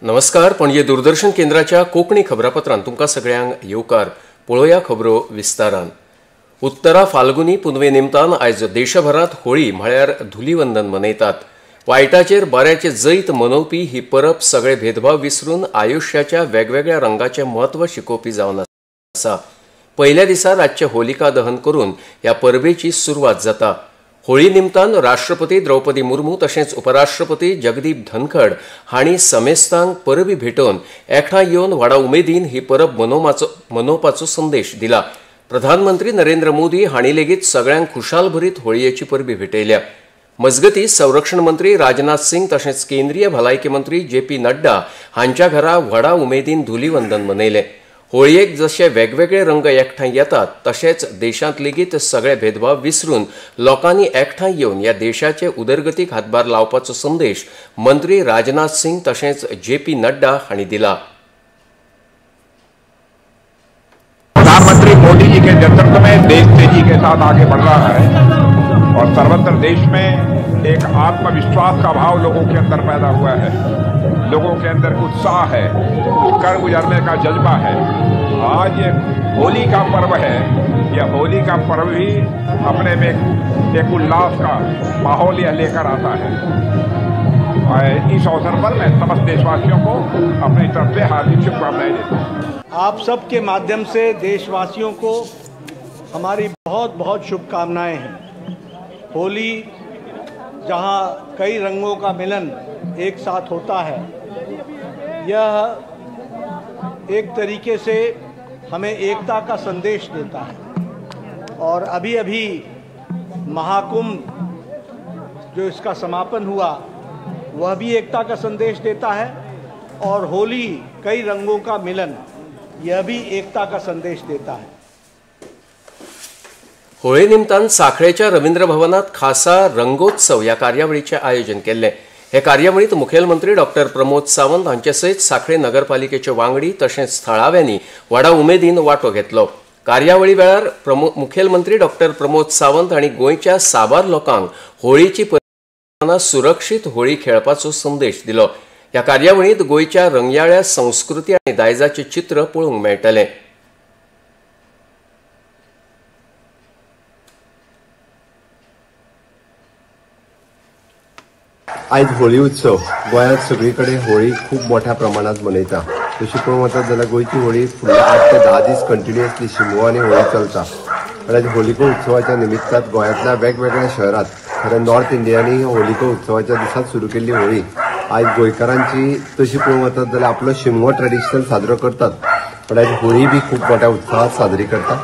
नमस्कार. पणजी दूरदर्शन केंद्राच्या कोंकणी खबरापत्रांत तुमकां सगळ्यांक येवकार. पळोवया खबरो विस्तारान. उत्तरा फाल्गुनी पुनवे निमतान आयज देशभरांत होळी म्हळ्यार धुलीवंदन मनयतात. वायटाचेर बऱ्याचे जैत मनोवपी ही परब सगळे भेदभाव विसरून आयुश्याच्या वेगवेगळ्या रंगाचें म्हत्व शिकोवपी जावन आसा. पयल्या दिसा रातचे होलिका दहन करून ह्या परबेची सुरवात जाता. होळी निमतान राष्ट्रपती द्रौपदी मुर्मू तशेंच उपराष्ट्रपती जगदीप धनखड हांणी समेस्तांक परबी भेटोवन एकठांय येवन व्हडा उमेदीन ही परब मनोवपाचो संदेश दिला. प्रधानमंत्री नरेंद्र मोदी हांणी लेगीत सगळ्यांक खुशाल भरीत होळयेची परबी भेटयल्या. मजगतीं संरक्षण मंत्री राजनाथ सिंग तशेंच केंद्रीय भलायकी मंत्री JP नड्डा हांच्या घरा व्हडा उमेदीन धुलीवंदन मनयलें. होळयेक जशे वेगवेगळे रंग एकठांय येतात तशेंच देशांत लेगीत सगळे भेदभाव विसरून लोकांनी एकठांय येवन ह्या देशाचे उदरगतीक हातभार लावपाचो संदेश मंत्री राजनाथ सिंग तशेंच JP नड्डा हांणी दिला. प्रधानमंत्री मोदी जी के नेतृत्व में देश तेजी के साथ आगे बढ़ रहा है और सर्वत्र देश में एक आत्मविश्वास का भाव लोगों के अंदर पैदा हुआ है. लोगों के अंदर उत्साह है, कर गुजरने का जज्बा है. आज ये होली का पर्व है. यह होली का पर्व भी अपने में एक उल्लास का माहौल यह लेकर आता है. इस अवसर पर मैं समस्त देशवासियों को अपनी तरफ से हार्दिक शुभकामनाएं देता हूँ. आप सबके माध्यम से देशवासियों को हमारी बहुत बहुत शुभकामनाएं हैं. होली जहां कई रंगों का मिलन एक साथ होता है, यह एक तरीके से हमें एकता का संदेश देता है. और अभी अभी महाकुंभ जो इसका समापन हुआ वह भी एकता का संदेश देता है और होली कई रंगों का मिलन यह भी एकता का संदेश देता है. होळी निमतान साखळेच्या रवींद्र भवनात खासा रंगोत्सव ह्या कार्यावळीचें आयोजन केल्लें. हे कार्यावळींत मुखेलमंत्री डॉ. प्रमोद सावंत हांचे सयत साखळे नगरपालिकेचे वांगडी तशेंच थळाव्यांनी व्हडा उमेदीन वांटो घेतलो. कार्यावळी वेळार मुखेलमंत्री डॉ. प्रमोद सावंत हांणी गोंयच्या साबार लोकांक होळीची सुरक्षीत होळी खेळपाचो संदेश दिलो. ह्या कार्यावळींत गोंयच्या रंगयाळ्या संस्कृती आनी दायजाचें चित्र पळोवंक मेळटलें. आयज होळी उत्सव गोंयांत सगळीकडे होळी खूब मोठ्या प्रमाणात मनयता. तशी पळोवंक वचत जाल्यार गोंयची होळी फुडले 8 ते 10 दीस कंटिन्युअसली शिगमो आनी होळी चलता. आयज होलिका उत्सवाच्या निमित्तान गोंयांतल्या वेगवेगळ्या शहरांत खरें नॉर्थ इंडियांनी होलिका उत्सवाच्या दिसांत सुरू केल्ली होळी आयज गोंयकारांची तशी पळोवंक वचत जाल्यार आपलो शिगमो ट्रेडिशनल साजरो करतात, पण आयज होळी बी खूब मोठ्या उत्साहात साजरी करता.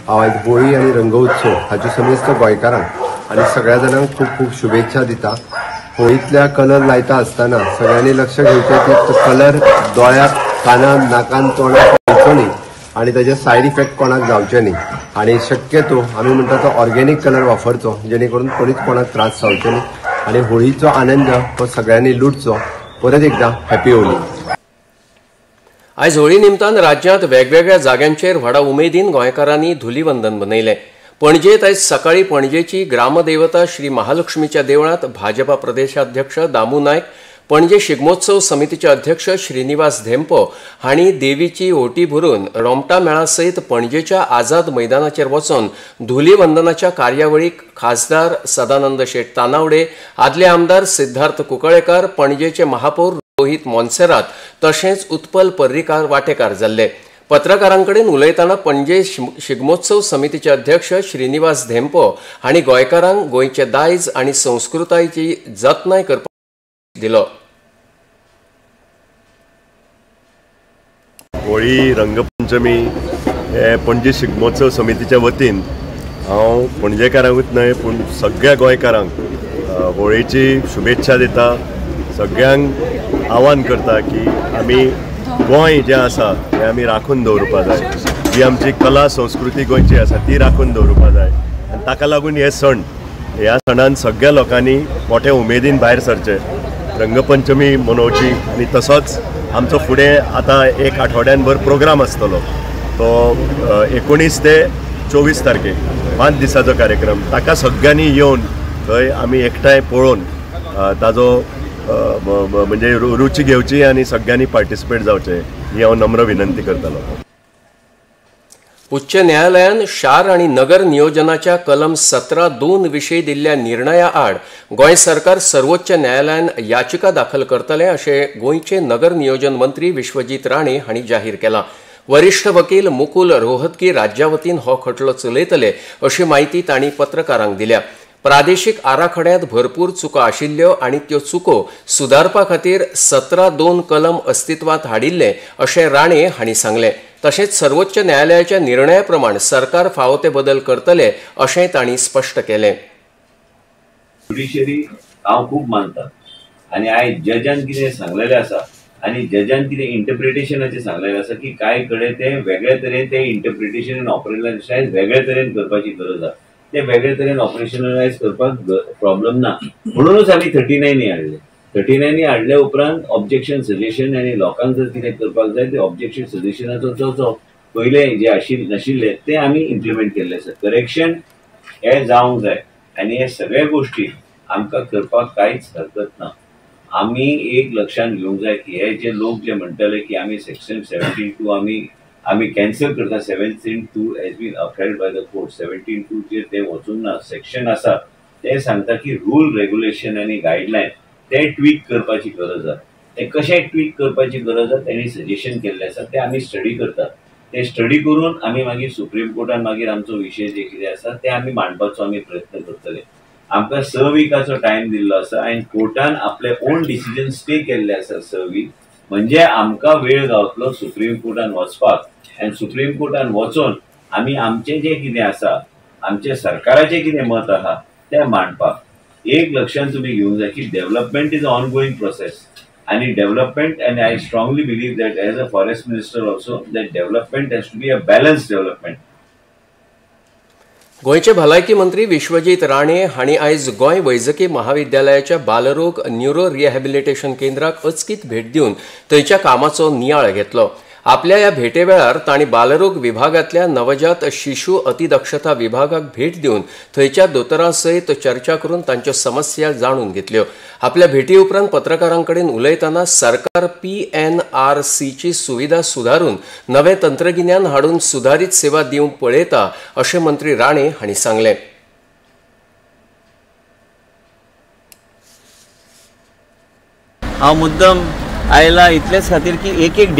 हांव आयज होळी आनी रंग उत्सव हाची समेस्त गोंयकारांक आनी सगळ्या जाणांक खूब खूब शुभेच्छा दिता. होळीतल्या कलर लायता आसतना सगळ्यांनी लक्ष घेवचें की कलर दोळ्याक, कानाक, नाकान, तोंडाक पडचो न्ही आनी ताजे सायड इफेक्ट कोणाक जावचे न्ही. आनी शक्यतो आमी म्हणटा तो ऑर्गेनीक कलर वापरचो जेणे करून कोणीच कोणाक त्रास जावचे न्ही आनी होळीचो आनंद हो सगळ्यांनी लुटचो. परत एकदां हॅपी होळी. आयज होळी निमतान राज्यांत वेगवेगळ्या जाग्यांचेर व्हडा उमेदीन गोंयकारांनी धुलीवंदन मनयलें. पणजेंत आयज सकाळी पणजेची ग्रामदेवता श्री महालक्ष्मीच्या देवळांत भाजपा प्रदेशाध्यक्ष दामू नायक, पणजे शिगमोत्सव समितीचे अध्यक्ष श्रीनिवास धेंपो हांणी देवीची ओटी भरून रोमटा मेळा सयत पणजेच्या आझाद मैदानाचेर वचून धुलीवंदनाच्या कार्यावळीक खासदार सदानंद शेट तानावडे, आदले आमदार सिद्धार्थ कुंकळेकार, पणजेचे महापौर रोहित मोन्सेरात तशेंच उत्पल पर्रीकार वांटेकार जाल्ले. पत्रकारांकडेन उलयतना पणजे शिगमोत्सव समितीचे अध्यक्ष श्रीनिवास धेंपो हांणी गोंयकारांक गोंयचे दायज आनी संस्कृतायेची जतनाय करपाक दिलो. होळी रंगपंचमी हे पणजे शिगमोत्सव समितीच्या वतीन हांव पणजेकारांकूच न्हय पूण सगळ्या गोंयकारांक होळयेची शुभेच्छा दिता. सगळ्यांक आवाहन करता की आमी गोंय जें आसा तें आमी राखून दवरपा जाय. जी आमची कला संस्कृती गोंयची आसा ती राखून दवरपा जाय आनी ताका लागून हे सण ह्या सणान सगळ्या लोकांनी मोठ्या उमेदीन भायर सरचे, रंगपंचमी मनोवची. आनी तसोच आमचो फुडें आतां एक आठवड्यांभर प्रोग्राम आसतलो तो 19 ते 24 तारखेक 5 दिसाचो कार्यक्रम. ताका सगळ्यांनी येवन थंय आमी एकठांय पळोवन ताजो म्हणजे रुची घेवची आणि सगळ्यांनी पार्टिसिपेट जावचे ही हांव नम्र विनंती करतालो. उच्च न्यायालयान शार आणि नगर नियोजनाच्या कलम 17(2) विशीं दिल्ल्या निर्णया आड गोंय सरकार सर्वोच्च न्यायालयान याचिका दाखल करतले अशें गोंयचे नगर नियोजन मंत्री विश्वजीत राणे हांणी जाहीर केलां. वरिष्ठ वकील मुकुल रोहतगी राज्या वतीन हो खटलो चलयतले अशी माहिती तांणी पत्रकारांक दिल्या. प्रादेशीक आराखड्यांत भरपूर चुको आशिल्ल्यो आनी त्यो चुको सुदारपा खातीर 17(2) कलम अस्तित्वांत हाडिल्ले अशें राणे हांणी सांगलें. तशेंच सर्वोच्च न्यायालयाच्या निर्णया प्रमाण सरकार फावो ते बदल करतले अशेंय तांणी स्पश्ट केलें. ज्युडिशरी हांव खूब मानता आनी आयज जजान कितें सांगलेलें आसा आनी जजान कितें इंटरप्रिटेशनाचें सांगलेलें आसा की कांय कडेन ते वेगळे तरेन ते इंटरप्रिटेशन ऑपरेशनलायज वेगळे तरेन करपाची गरज आसा. ते वेगळे तरेन ऑपरेशनलायज करपाक प्रॉब्लेम ना म्हणूनच आमी 39 हाडले. 39 हाडले उपरांत ऑब्जेक्शन सजेशन आनी लोकांक जर कितें करपाक जाय ते ऑब्जेक्शन सजेशनाचो जो पयले जे नाशिल्ले ते आमी इम्प्लिमेंट केल्ले आसा. करेक्शन हे जावंक जाय आनी हे सगळे गोष्टी आमकां करपाक कांयच हरकत ना. आमी एक लक्षांत घेवंक जाय की हे जे लोक जे म्हणटले की आमी सेक्शन 17(2) आमी कॅन्सल करता. 17(2) has been upheld by the court. 17(2) चेर ते वचून ना. सेक्शन आसा ते सांगता की रूल रेग्युलेशन आनी गायडलायन ते ट्वीक करपाची गरज आसा. ते कशें ट्वीक करपाची गरज आसा तेणी सजेशन केल्लें आसा ते आमी स्टडी करतात. ते स्टडी करून आमी मागीर सुप्रीम कोर्टान मागीर आमचो विशय जे कितें आसा ते आमी मांडपाचो आमी प्रयत्न करतले. आमकां 6 विकाचो टायम दिल्लो आसा आनी कोर्टान आपले ओन डिसिजन स्टे केल्ले आसा 6 वीक. म्हणजे आमकां वेळ गावतलो सुप्रीम कोर्टान वचपाक आनी सुप्रीम कोर्टान वचून आमी आमचें जें कितें आसा आमचे सरकाराचें कितें मत आहा तें मांडपाक. एक लक्षांत तुमी घेवंक जाय की development is a ongoing process आनी डेव्हलपमेंट आनी I strongly believe that as a forest minister also that development has to be a balance development. गोंयचे भलायकी मंत्री विश्वजीत राणे हांणी आयज गोंय वैजकी महाविद्यालयाच्या बालरोग न्यूरो रिहॅबिलिटेशन केंद्राक अचकीत भेट दिवन थंयच्या कामाचो नियाळ घेतलो. आपल्या ह्या भेटे वेळार तांणी बालरोग विभागांतल्या नवजात शिशु अतिदक्षता विभागाक भेट दिवन थंयच्या दोतोरां सयत चर्चा करून तांच्यो समस्या जाणून घेतल्यो. आपल्या भेटी उपरांत पत्रकारां कडेन उलयतना सरकार PNRCची सुविधा सुधारून नवें तंत्रगिन्यान हाडून सुधारीत सेवा दिवंक पळयता अशें मंत्री राणे हांणी सांगलें. हांव मुद्दम आयला इतलेच खातीर की एक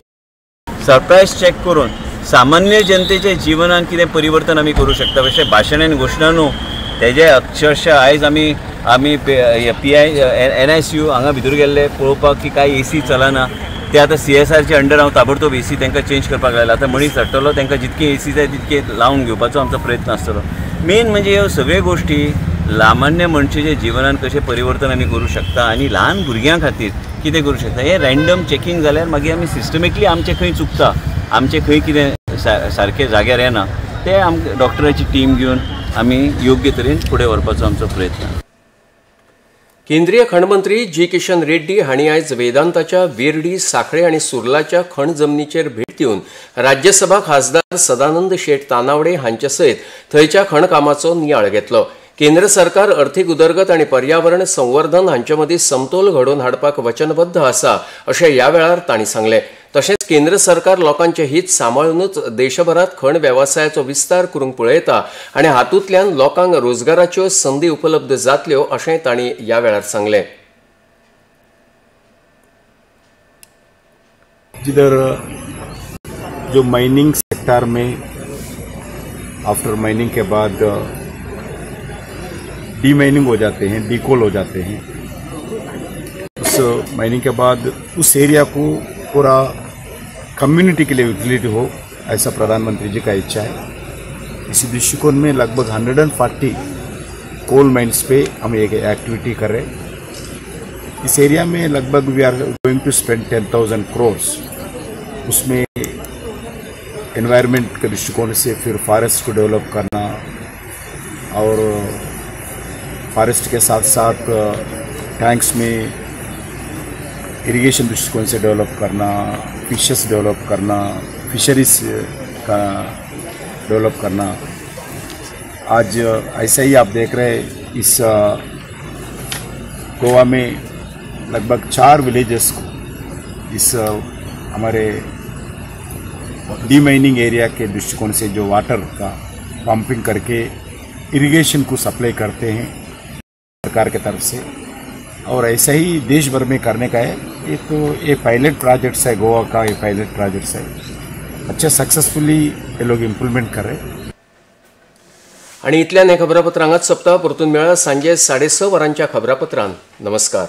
सरप्राईज चेक करून सामान्य जनतेच्या जिवनात कितें परिवर्तन आमी करूं शकता. अशें भाशण आनी घोशणा न्हू तेजे अक्षरशः आयज आमी NICU हांगा भितर गेल्ले पळोवपाक की काय AC चलना. ते आतां CSRच्या अंडर हांव ताबडतोब AC तांकां चेंज करपाक लायला. आतां मनीस हाडटलो तांकां जितके AC जाय तितके लावन घेवपाचो आमचो प्रयत्न आसतलो. मेन म्हणजे ह्यो सगळ्यो गोश्टी सामान्य मनशेच्या जिवनात कशें परिवर्तन आमी करूं शकता आनी ल्हान भुरग्यां खातीर कितें करूं शकता. हे रँडम चेकिंग जाल्यार मागीर आमी सिस्टमेटली आमचें खंय चुकता आमचें खंय कितें सारकें जाग्यार येना तें आमकां डॉक्टराची टीम घेवन आमी योग्य तरेन फुडें व्हरपाचो आमचो प्रयत्न. केंद्रीय खणमंत्री जी किशन रेड्डी हांणी आयज वेदांताच्या वेर्डी सांखळे आनी सुर्लाच्या खण जमनीचेर भेट दिवन राज्यसभा खासदार सदानंद शेट तानावडे हांचे सयत थंयच्या खण कामाचो नियाळ घेतलो. केंद्र सरकार अर्थीक उदरगत आनी पर्यावरण संवर्धन हांचे मदीं समतोल घडोवन हाडपाक वचनबद्ध आसा अशें ह्या वेळार तांणी सांगलें. तशेंच केंद्र सरकार लोकांचे हित सांबाळूनच देशभरात खण वेवसायाचो विस्तार करूंक पळयता आनी हातूंतल्यान लोकांक रोजगाराच्यो संदी उपलब्ध जातल्यो अशेंय तांणी ह्या वेळार सांगलें. जिधर जो माइनिंग सेक्टर में आफ्टर माइनिंग के बाद डीमाइनिंग हो जाते हैं, डीकोल हो जाते हैं. उस माइनिंग के बाद उस एरिया को पूरा कम्युनिटी के लिए यूटिलिटी हो, ऐसा प्रधानमंत्री जी का इच्छा है. इसी दृष्टिकोण में लगभग 140 कोल माइंस पे हम एक एक्टिविटी कर रहे हैं. इस एरिया में लगभग we are going to spend 10,000 crores. उसमें एनवायरनमेंट के दृष्टिकोण से फिर फॉरेस्ट को डेवलप करना और फॉरेस्ट के साथ साथ टैंक्स में इरिगेशन दृष्टिकोण से डेवलप करना, फिशेस डेवलप करना, फिशरीज का डेवलप करना. आज ऐसा ही आप देख रहे हैं इस गोवा में लगभग 4 विलेजेस को इस हमारे डीमाइनिंग एरिया के दृष्टिकोण से जो वाटर का पंपिंग करके इरिगेशन को सप्लाई करते हैं सरकार के तरफ से, और ऐसा ही देश भर में करने का है। ये तो ये पायलट प्रोजेक्ट्स है, गोवा का ये पायलट प्रोजेक्ट्स है, अच्छा सक्सेसफुली ये लोग इम्प्लिमेंट कर रहे हैं। आणि इतल्यान हे खबरापत्र हांगाच सोंपता। परतून मेळ्या सांजे 6:30 वरांच्या खबरापत्रांत। नमस्कार।